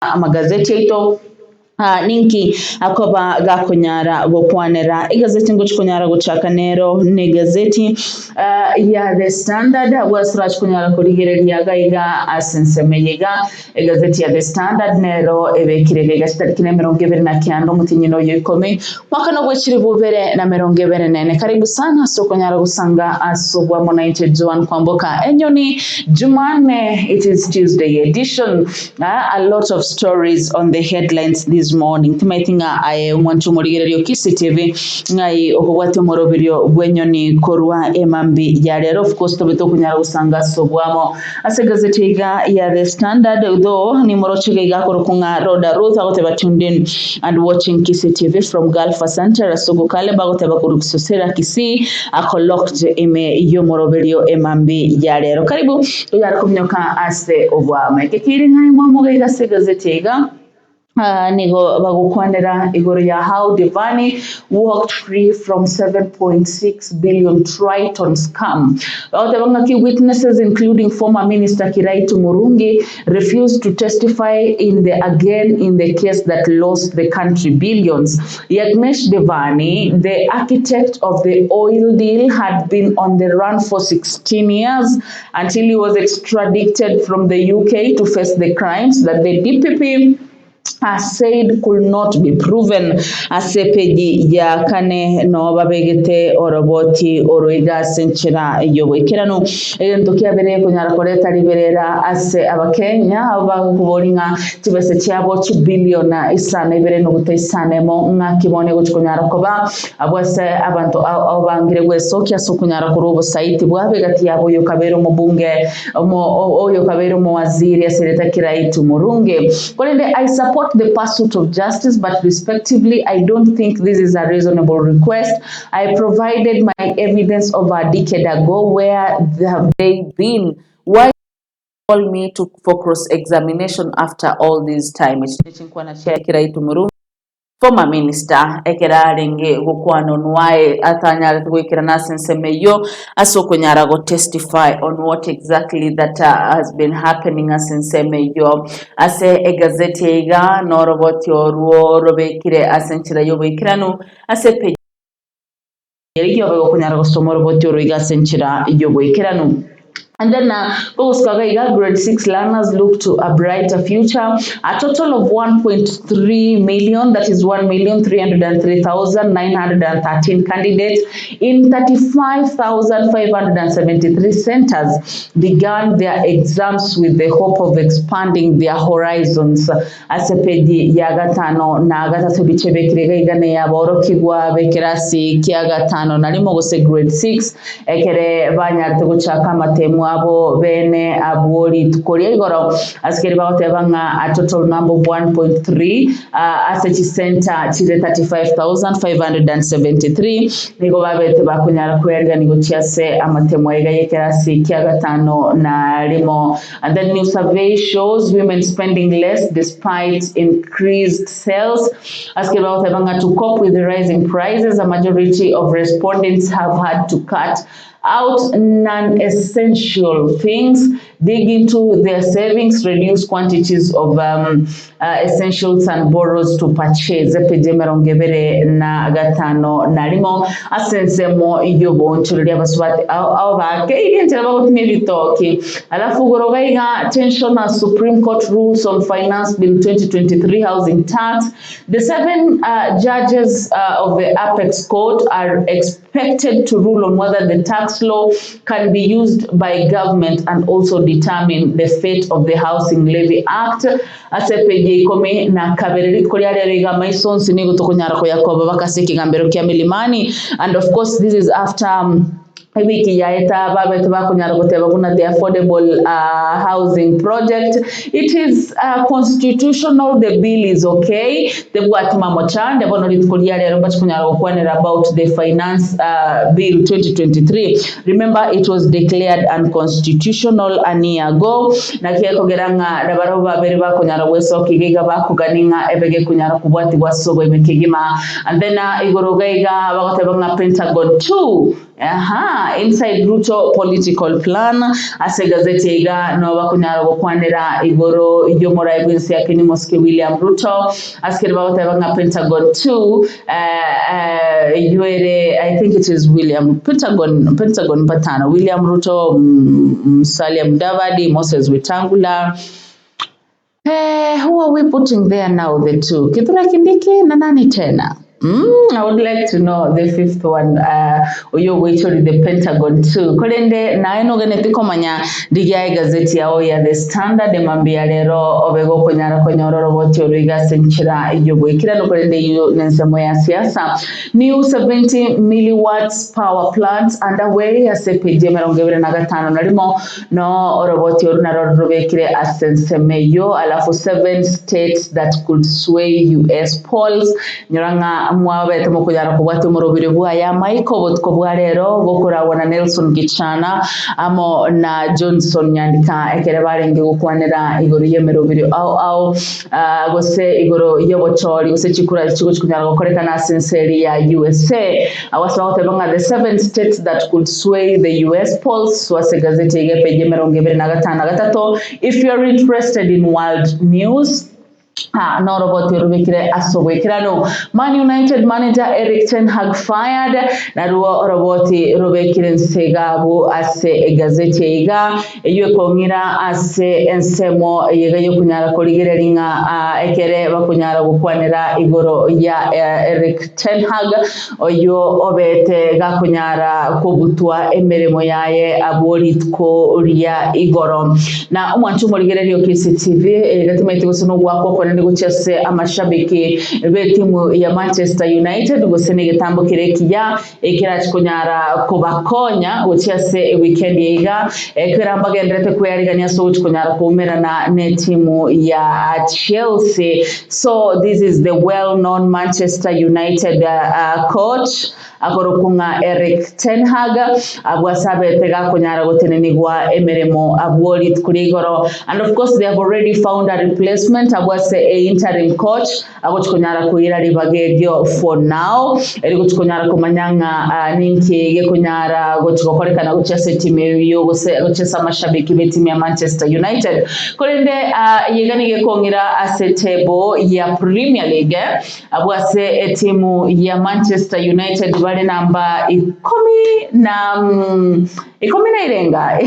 amagazeti ito ninki akoba gakunyara gokwanera igazeti ngo chikunyara gucakanero ne gazeti ya The Standard wasra chikunyara kurigereria gaiga asensemeyega igazeti ya The Standard nero ebekirege gastarikine 29 mutinyino yikome mwaka no gwechiri bubere na 29 karibu sana sokunyara gusanga asobwa mo 91 kwamboka Enyoni Jumane. It is Tuesday edition. A lot of stories on the headlines this morning. Timatinga I want to morigererio Kisii TV ngai obwate morobirio bwenyoni korwa emambi ya lero. Of course tobeto kunyara usanga sobwamo asegazeti ya The Standard though ni morochige gakorokunga Roda Ruth agoteba tuned in and watching Kisii TV from Gulf Center asogo kale bagoteba kurukusosera Kisii akolokje ime yo morobirio emambi ya lero. Karibu tuyara kumnyoka ase obwame kekiri ngai mwamuga igazeti nigo bagukwanera igoro ya how Devani walked free from 7.6 billion Triton scam. Bagotabanga key witnesses including former Minister Kiraitu Murungi refused to testify in the case that lost the country billions. Yagnesh Devani, the architect of the oil deal, had been on the run for 16 years until he was extradited from the UK to face the crimes that the DPP said could not be proven. Asepeji ya kane no babegete oroboti oroiga senchira yowekerano endokia bere kunyara koreta liberera ase abakenya abakuboringa tibese cyabo 2 billion isane bere no gutesane mo ngakibone gukunyara koba abose abantu abangire gwesokia sokunyara kurobo site bwabegati yabo yo kabero mu bunge oyo kabero mu waziri asereta Kiraitu Murungi. Kolende I support the pursuit of justice, but respectively, I don't think this is a reasonable request. I provided my evidence over a decade ago. Where have they been? Why call me for cross-examination after all this time? Former minister ekerarenge gukwano nwae atanyara twekera nasensemeyo asokonyara go testify on what exactly that has been happening asensemeyo ase egazeti iga noroboti oruo robekire asenchira yobekirano ase pe yeriyo kunyara go somoroboti oru iga asenchira yobekirano. And then grade 6 learners look to a brighter future. A total of 1.3 million, that is 1,303,913 candidates in 35,573 centers began their exams with the hope of expanding their horizons. Asepedi yagatano na gatatu bichebekirega igane yaboro kigwa bekirasi kiagatano nalimo gose grade 6 ekere banyarte guchaka matemu abo bene abori tukoria igoro askeri bagotebanga a total number of 1.3 asset center chire 35,573 nigo babete bakunyara kwerga nigo chiase amatemo ega yekerasi kiagatano na limo. And then new survey shows women spending less despite increased sales. Askeri bagotebanga to cope with the rising prices, a majority of respondents have had to cut out non-essential things, dig into their savings, reduce quantities of essentials and borrows to purchase. Epejemerongevere na gatano nalimo asensemo iyo bonchulia baswati au bake igentera bagotumye bitoki alafu gorogaiga tension as Supreme Court rules on Finance Bill 2023 housing tax. The 7 judges of the Apex Court are expected to rule on whether the tax law can be used by government and also determine the fate of the Housing Levy Act. Asepeje ikome na kabereri kolyale rega maisonsi nigo tokonyara ko yakoba bakasiki gambero kya milimani. And of course this is after wiki yaeta babetu bakunyara guteba kuna the affordable housing project. It is constitutional. The bill is okay. The bwatima mochande bono litkuliale roba kunyara gukwanira about the finance bill 2023. Remember it was declared unconstitutional a year ago. Na kieko geranga dabaro babere bakunyara weso kigiga bakuganinga ebege kunyara kubwati wasogo imekigima. And then igorogaiga bagoteba nga Pentagon 2 inside Ruto political plan ase Egazeti iga no bakunyara gukwanira igoro yo morai bwinsi yakini Moske William Ruto askeri bagote banga Pentagon 2 I think it is Pentagon patano William Ruto, Musalia Mudavadi, Moses Wetangula. Who are we putting there now, the two? Kithure Kindiki na nani tena? I would like to know the fifth one. Uyo waitori the Pentagon too. Kolende na eno genetiko manya digia Egazeti ya The Standard emambia lero obego konyara konyororo wote origa senchira iyo wekira no kolende yu nensemo ya siasa. New 70 milliwatts power plants underway asepeje merongewere nagatano narimo no oroboti orunaro rubekire asensemeyo alafu 7 states that could sway US polls nyoranga mwabete mukujara kubwate murubiri bwa ya Michael botko bwa rero bokora wana Nelson Gichana amo na Johnson Nyandika ekere barenge gukwanira igoro yemerubiri au gose igoro yobochori gose chikura chiko chikunyara gukoreka na sincere ya USA awasaba banga the 7 states that could sway the US polls so Egazeti igepeje merongevere na gatatu. If you are interested in world news no robot rubekire asobwekirano Man United manager Erik ten Hag fired na robot rubekire nsegabu ase Egazeti iga eyo kongira ase ensemo yega yo kunyara koligereringa ekere bakunyara gukwanira igoro ya Erik ten Hag oyo obete gakunyara kobutwa emeremo yaye abolitko ria igoro na umwantu moligereri Kisii TV gatimete gosono gwako guchase amashabiki betimu ya Manchester United gusene gitambo kirekiya ekirachikunyara kubakonya guchase weekend yiga ekiramba gendrete kuyariganya so uchikunyara kumera na netimu ya Chelsea. So this is the well-known Manchester United coach akorokunga Erik ten Hag abwasabe tega kunyara gotenenigwa emeremo abwolit kurigoro and of course they have already found a replacement abwase a interim coach agochikunyara kuira ribagedio for now eriguchikunyara kumanyanga ninki gekunyara gochikokorekana guchase timu yo gochesa mashabiki betimu ya Manchester United kolende yegani gekongira asetebo ya Premier League abwase timu ya Manchester United bali namba 10 na irenga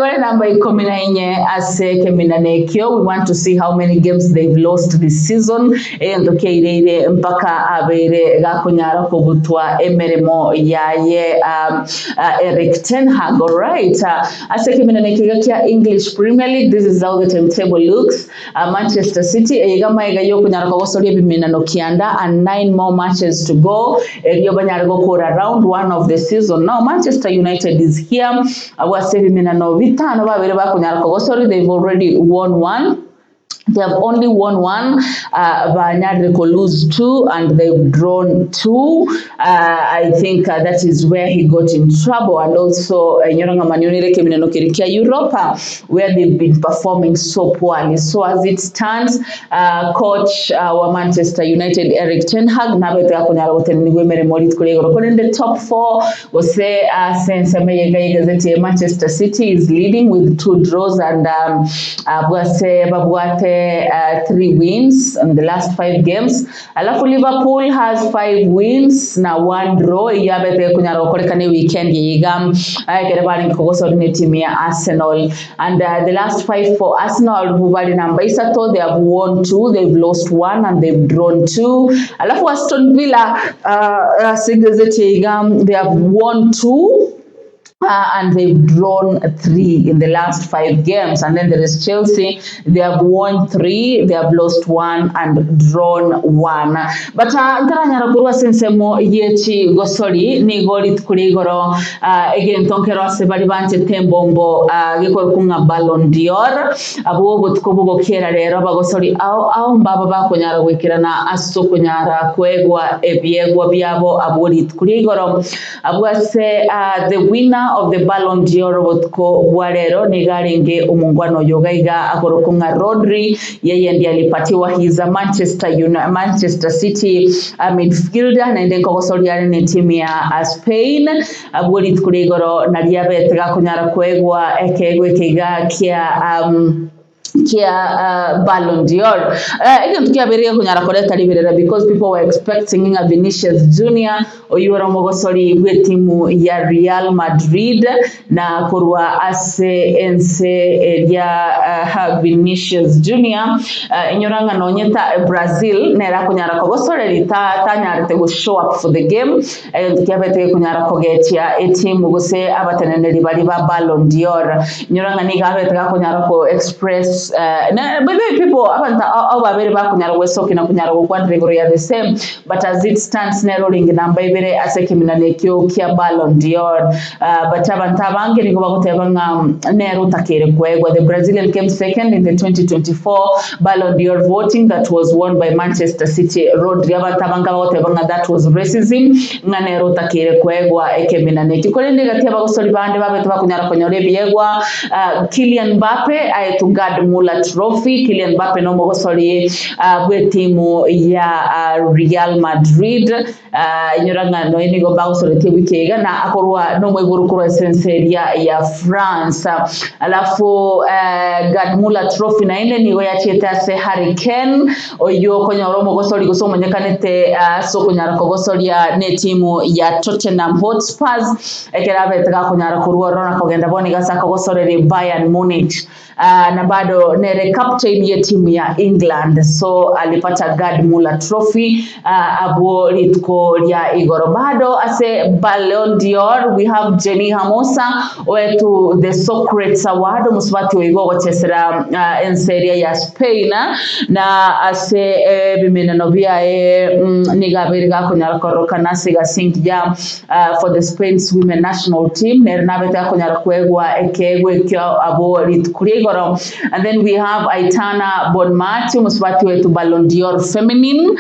bali namba 14 ase keminanekyo. We want to see how many games they've lost this season and okay mpaka abere gakunyara kobutwa emeremo yaye Erik ten Hag. All right, ase keminanekyo kya English Premier League, this is how the timetable looks. Manchester City egama egayo kunyara kogosori biminano kianda and 9 more matches to go. Eriyo banyara gokora round 1 of the season. Now Manchester United is here. Awase biminano bitano babere bakunyara kogosori. They've already won 1. They have only won 1, Banyadreko lose 2, and they've drawn 2. I think that is where he got in trouble, and also Nyoranga Manunire Keminano Kirikia Europa, where they've been performing so poorly. So as it stands, coach wa Manchester United Erik ten Hag nabete akunyara gotenigwe meremorit kuregoro in the top 4 was say since Egazeti Manchester City is leading with 2 draws and babwate 3 wins in the last 5 games. Alafu Liverpool has 5 wins na 1 draw. Yabete kunyara gokorekane weekend yiga kerebani kogosori ne team ya Arsenal, and the last 5 for Arsenal who bali namba isato, they have won 2, they've lost 1 and they've drawn 2. Alafu Aston Villa Egazeti yiga, they have won 2 and they've drawn 3 in the last 5 games. And then there is Chelsea, they have won 3, they have lost 1 and drawn 1. But ntaranyara kurwa sensemo yechi gosori ni goli kurigoro again tonkero ase bali banje tembombo gikor kunga Ballon d'Or abo gutkobugo kera rero bagosori au mbaba bakonyara gwekirana aso konyara kwegwa ebyegwa byabo aboli kurigoro abwase the winner of the Ballon d'Or botko bwarero nigaringe umungwano yogaiga akorokunga Rodri yeye ndiye alipatiwa his Manchester City midfielder na ndengo gosoliare ni timu ya Spain aburi kurigoro na liabetega kunyara kwegwa ekegwe kiga kia Ballon d'Or. Again, tukiabiria kunyara koleta libera because people were expecting a Vinicius Junior oyura mogosori gwe timu ya Real Madrid na kurwa ase ense ya Vinicius Junior inyoranga nonyeta Brazil nera kunyara kogosore lita tanyarete go show up for the game tukiabete kunyara kogetia etimu gose abatenene bali ba Ballon d'Or inyoranga nigabete kunyara ko express but people ababere bakunyara wesoki na kunyara kwandregoro ya the same but as it stands rolling number ibere asekimina nekyo kia Ballon d'Or but abantu abange nigo bagotebanga nero takere kwegwa. The Brazilian came second in the 2024 Ballon d'Or voting that was won by Manchester City. Rodri abantu abanga bagotebanga that was racism nganero takere kwegwa ekemina nekyo kolende gatia bagosori bande babeto bakunyara konyore biegwa Kylian Mbappe to guard Mula Trophy. Kylian Mbappe no mogosori bwe timu ya Real Madrid nyoranga no enigo bagosori tebikega na akorwa no mweguru kuro senseria ya France alafu guard Mula Trophy na ine nigo yachieta se Harry Kane oyo konyoro mogosori gusoma nyakanete so kunyara kogosori ya ne timu ya Tottenham Hotspurs ekerabe taka kunyara kurwa rona kogenda boni gasa kogosori Bayern Munich na bado nere captain ya timu ya England so alipata guard Mula Trophy abo litko ya igoro bado ase Ballon d'Or we have Jenny Hermosa wetu the Socrates Award muswati oigo chesera enseria ya Spain na ase bimena novia nigabirga kunyara koroka nasiga singja for the Spain's women national team nernabeta kunyara kwegwa ekegwe kyo abo litko and then we have Aitana Bonmati muswati wetu Ballon d'Or feminine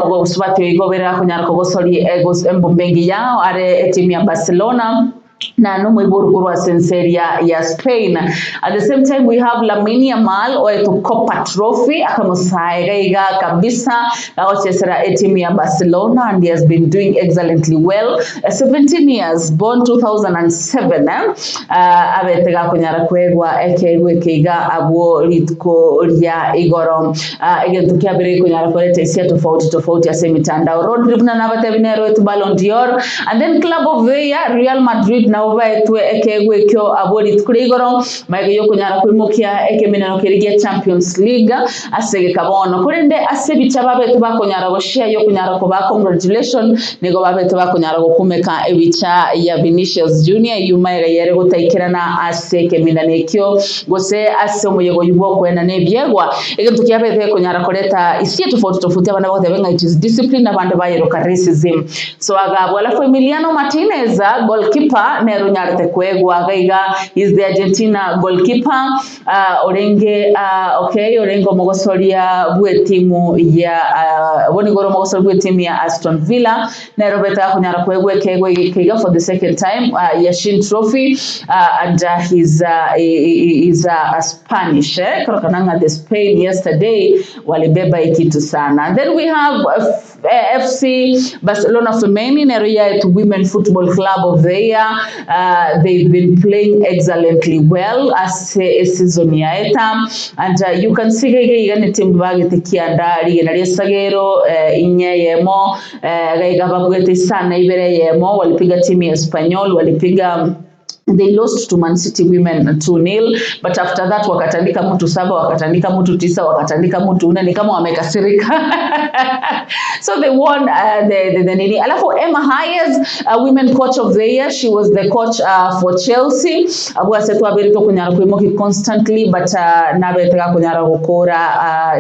muswati igobera kunyara kogosori egos embombengi yao are timu ya Barcelona na no mwiburu kurwa senseria ya Spain. At the same time we have Lamine Yamal oeto Copa Trophy akamusaiga kabisa na ochesera timu ya Barcelona and he has been doing excellently well 17 years born 2007 abetega kunyara kwegwa ekegwe kiga abo litko ya igoro again tukiabire kunyara koleta isia tofauti ya semitandao Rodri na nabatevinero wetu Ballon d'Or and then Club of the Year Real Madrid na ubaitwe ekegwe kyo aboli kurigoro maige yo kunyara kwimukia ekemina kirigia Champions League asege kabono kurende asebicha babetu bakonyara goshia yo kunyara ko ba congratulations nego babetu bakonyara gokumeka ebicha ya Vinicius Junior yumaire yere gutaikirana asekemina nekyo gose ase umuyego yubo kwena nebyegwa ege tukiabete kunyara koleta isie tofauti abana bote benga it is discipline abande bayero racism so agabo alafu Emiliano Martinez goalkeeper nero nyarete kwegwa gaiga is the Argentina goalkeeper orengo mogosoria bwe timu ya bonigoro mogosoria bwe timu ya Aston Villa nero beta kunyara kwegwa kegwe kiga for the second time Yashin Trophy and he's a Spanish krokananga the Spain yesterday walibeba ikitu sana. And then we have FC Barcelona Femeni nero ya Women Football Club of the Year. They've been playing excellently well as a season yaeta and you can see gege team bagete kiandari na resagero inyeyemo gaiga bagete sana ibere yemo walipiga timu ya Espanyol walipiga they lost to Man City women 2-0 but after that wakatandika mtu 7 wakatandika mtu 9 wakatandika mtu 4 ni kama wamekasirika so they won the nini alafu Emma Hayes women coach of the year she was the coach for Chelsea abwasetu abirito kunyara kwimoki constantly but nabetega kunyara gukora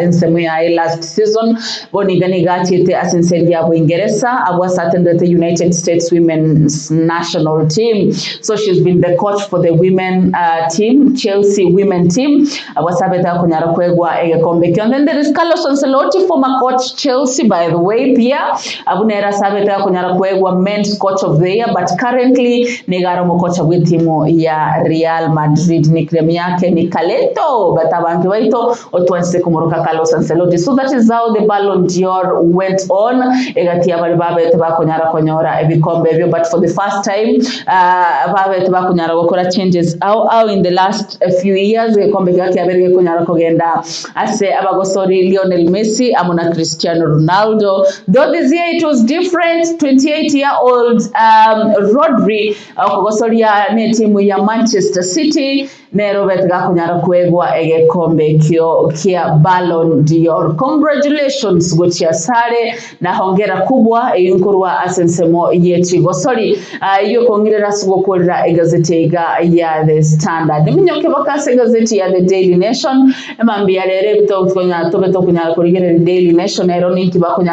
ensemu ya last season bonigani gatite asenseria ya Uingereza abwasatendete United States women's national team so she's been the coach for the women team, Chelsea women team. Wasabeta kunyara kwegwa egekombe kyo. And then there is Carlos Ancelotti, former coach Chelsea, by the way, pia abunera sabeta kunyara kwegwa men's coach of the year, but currently negaro mokocha with timu ya Real Madrid. Nickname yake ni Kaleto, but abantu baito otwanse kumoroka Carlos Ancelotti. So that is how the Ballon d'Or went on. Egati abali babe tebakonyara konyora ebikombe byo, but for the first time babe tebakonyara gukora changes how in the last few years ebikombe byake aberege konyara kogenda ase abagosori Lionel Messi amuna Cristiano Ronaldo. Though this year it was different, 28-year-old Rodri okugosoria ne timu ya Manchester City nero betga kunyara kwegwa egekombe kyo kia Ballon d'Or. Congratulations gotia sare na hongera kubwa eyunkurwa asensemo yetu gosori iyo kongirera sugokorera Egazeti ya The Standard. Minyoke bakase Egazeti ya The Daily Nation emambia rere bito kunyara kurigera The Daily Nation ero ninki bakonya